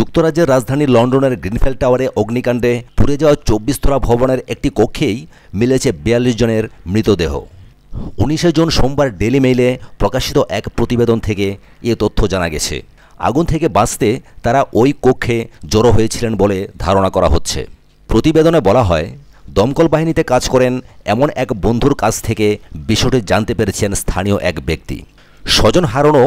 যুক্তরাজ্যের রাজধানী লন্ডনের গ্রিনফেল টাওয়ারে অগ্নিকাণ্ডে পুড়ে যাওয়া ২৪ তলা ভবনের একটি কক্ষেই মিলেছে ৪২ জনের মৃতদেহ। ১৯ জুন সোমবার ডেইলি মেইলে প্রকাশিত এক প্রতিবেদন থেকে এ তথ্য জানা গেছে। আগুন থেকে বাঁচতে তারা ওই কক্ষে জড়ো হয়েছিলেন বলে ধারণা করা হচ্ছে। প্রতিবেদনে বলা হয়, দমকল বাহিনীতে কাজ করেন এমন এক বন্ধুর কাছ থেকে বিষয়টি জানতে পেরেছেন স্থানীয় এক ব্যক্তি। স্বজন হারানো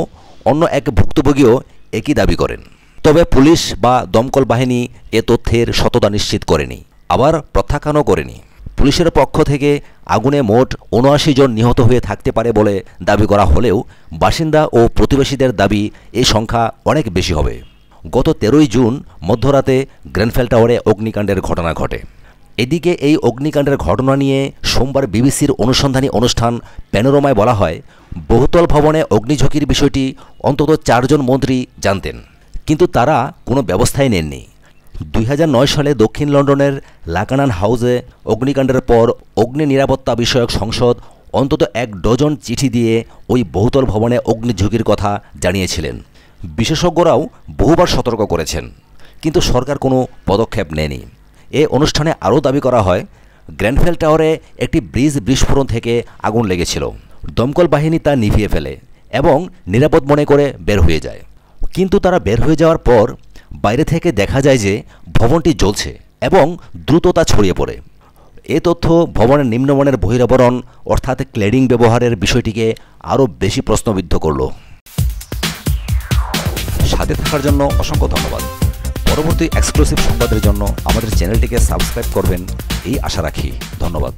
অন্য এক ভুক্তভোগীও একই দাবি করেন। তবে পুলিশ বা দমকল বাহিনী এ তথ্যের সততা নিশ্চিত করেনি, আবার প্রত্যাখ্যানও করেনি। পুলিশের পক্ষ থেকে আগুনে মোট ৭৯ জন নিহত হয়ে থাকতে পারে বলে দাবি করা হলেও বাসিন্দা ও প্রতিবেশীদের দাবি এই সংখ্যা অনেক বেশি হবে। গত ১৩ জুন মধ্যরাতে গ্রেনফেল টাওয়ারে অগ্নিকাণ্ডের ঘটনা ঘটে। এদিকে এই অগ্নিকাণ্ডের ঘটনা নিয়ে সোমবার বিবিসির অনুসন্ধানী অনুষ্ঠান প্যানোরামায় বলা হয়, বহুতল ভবনে অগ্নিঝুঁকির বিষয়টি অন্তত ৪ জন মন্ত্রী জানতেন, কিন্তু তারা কোনো ব্যবস্থাই নেননি। ২০০৯ সালে দক্ষিণ লন্ডনের লাকানান হাউসে অগ্নিকাণ্ডের পর অগ্নি নিরাপত্তা বিষয়ক সংসদ অন্তত ১ ডজন চিঠি দিয়ে ওই বহুতল ভবনে অগ্নিঝুঁকির কথা জানিয়েছিলেন। বিশেষজ্ঞরাও বহুবার সতর্ক করেছেন, কিন্তু সরকার কোনো পদক্ষেপ নেয়নি। এ অনুষ্ঠানে আরও দাবি করা হয়, গ্রেনফেল টাওয়ারে একটি ব্রিজ বিস্ফোরণ থেকে আগুন লেগেছিল। দমকল বাহিনী তা নিভিয়ে ফেলে এবং নিরাপদ মনে করে বের হয়ে যায়। কিন্তু তারা বের হয়ে যাওয়ার পর বাইরে থেকে দেখা যায় যে ভবনটি জ্বলছে এবং দ্রুত তা ছড়িয়ে পড়ে। এ তথ্য ভবনের নিম্নমানের বহিরাবরণ অর্থাৎ ক্লেডিং ব্যবহারের বিষয়টিকে আরও বেশি প্রশ্নবিদ্ধ করল। সাথে থাকার জন্য অসংখ্য ধন্যবাদ। পরবর্তী এক্সক্লুসিভ সংবাদের জন্য আমাদের চ্যানেলটিকে সাবস্ক্রাইব করবেন এই আশা রাখি। ধন্যবাদ।